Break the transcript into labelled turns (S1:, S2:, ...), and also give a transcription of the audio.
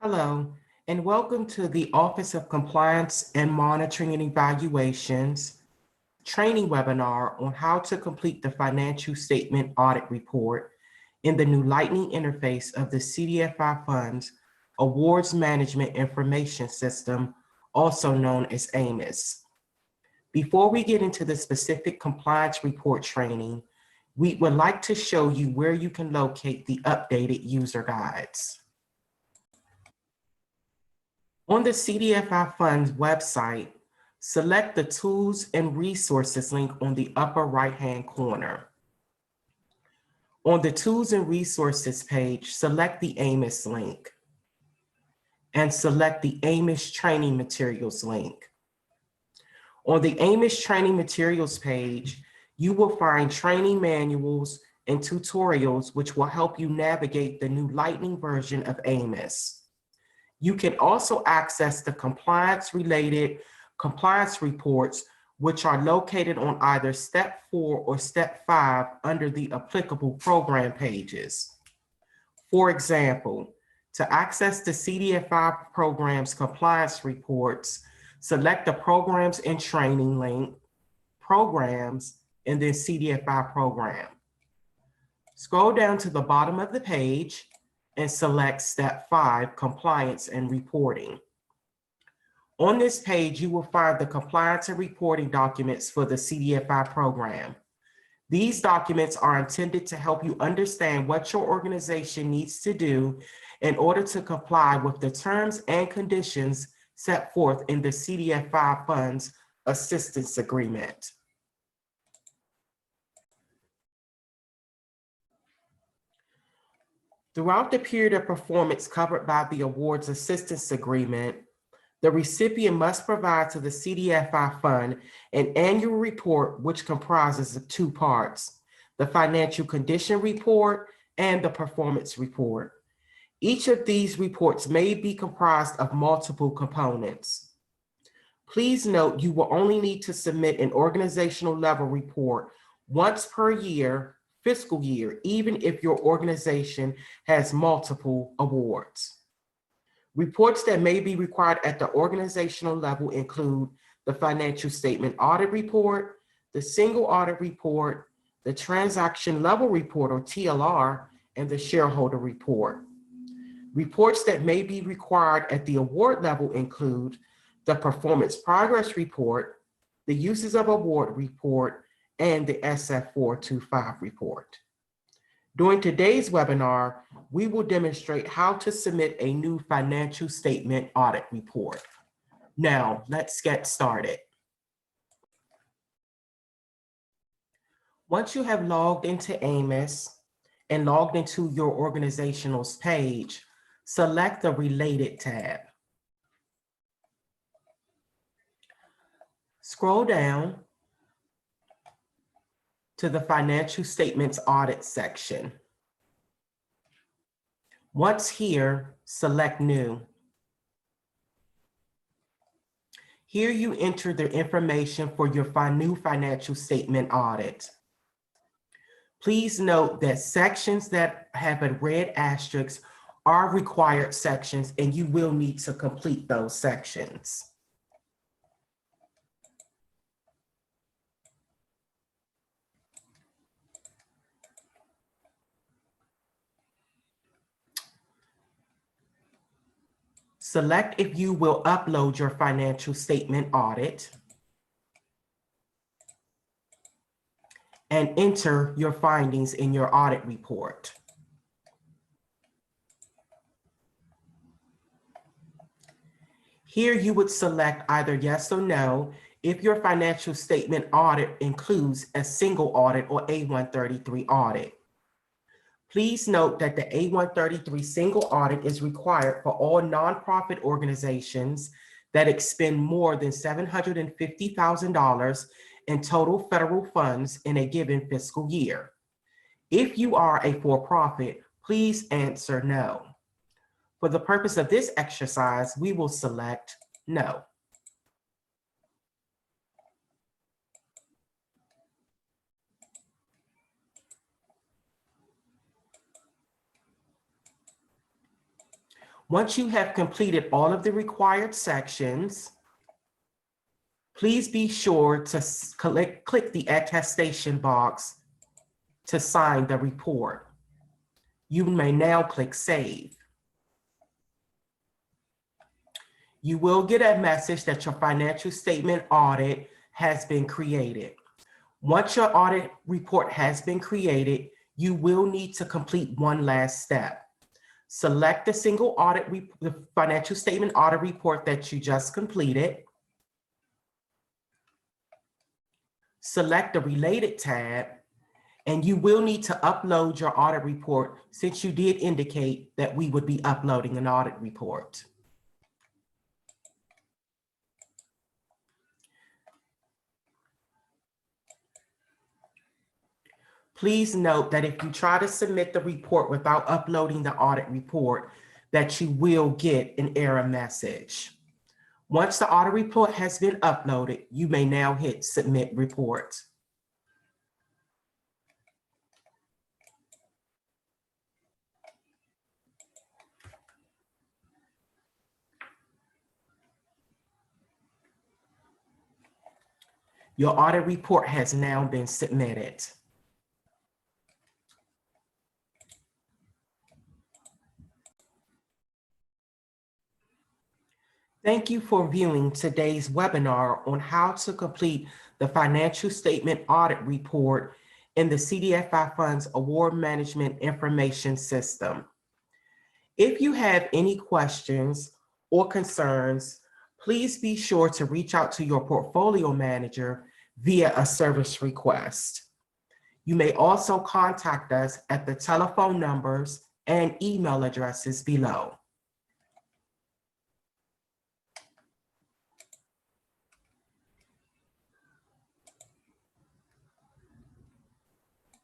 S1: Hello, and welcome to the Office of Compliance and Monitoring and Evaluations training webinar on how to complete the financial statement audit report in the new Lightning interface of the CDFI Funds Awards Management Information System, also known as AMIS. Before we get into the specific compliance report training, we would like to show you where you can locate the updated user guides. On the CDFI Funds website, select the Tools and Resources link on the upper right-hand corner. On the Tools and Resources page, select the AMIS link and select the AMIS Training Materials link. On the AMIS Training Materials page, you will find training manuals and tutorials which will help you navigate the new Lightning version of AMIS. You can also access the compliance-related compliance reports, which are located on either Step 4 or Step 5 under the applicable program pages. For example, to access the CDFI program's compliance reports, select the Programs and Training link, Programs, and then CDFI Program. Scroll down to the bottom of the page and select Step 5, Compliance and Reporting. On this page, you will find the compliance and reporting documents for the CDFI program. These documents are intended to help you understand what your organization needs to do in order to comply with the terms and conditions set forth in the CDFI Funds Assistance Agreement. Throughout the period of performance covered by the Awards Assistance Agreement, the recipient must provide to the CDFI Fund an annual report which comprises of two parts, the Financial Condition Report and the Performance Report. Each of these reports may be comprised of multiple components. Please note you will only need to submit an organizational level report once per year, fiscal year, even if your organization has multiple awards. Reports that may be required at the organizational level include the Financial Statement Audit Report, the Single Audit Report, the Transaction Level Report or TLR, and the Shareholder Report. Reports that may be required at the award level include the Performance Progress Report, the Uses of Award Report, and the SF425 report. During today's webinar, we will demonstrate how to submit a new financial statement audit report. Now, let's get started. Once you have logged into AMIS and logged into your organizational's page, select the Related tab. Scroll down to the Financial Statements Audit section. Once here, select New. Here you enter the information for your new financial statement audit. Please note that sections that have a red asterisk are required sections and you will need to complete those sections. Select if you will upload your financial statement audit and enter your findings in your audit report. Here you would select either yes or no if your financial statement audit includes a single audit or A133 audit. Please note that the A133 single audit is required for all nonprofit organizations that expend more than $750,000 in total federal funds in a given fiscal year. If you are a for-profit, please answer no. For the purpose of this exercise, we will select no. Once you have completed all of the required sections, please be sure to click the attestation box to sign the report. You may now click Save. You will get a message that your financial statement audit has been created. Once your audit report has been created, you will need to complete one last step. Select the single the financial statement audit report that you just completed. Select the Related tab, and you will need to upload your audit report since you did indicate that we would be uploading an audit report. Please note that if you try to submit the report without uploading the audit report, that you will get an error message. Once the audit report has been uploaded, you may now hit Submit Report. Your audit report has now been submitted. Thank you for viewing today's webinar on how to complete the financial statement audit report in the CDFI Funds Award Management Information System. If you have any questions or concerns, please be sure to reach out to your portfolio manager via a service request. You may also contact us at the telephone numbers and email addresses below.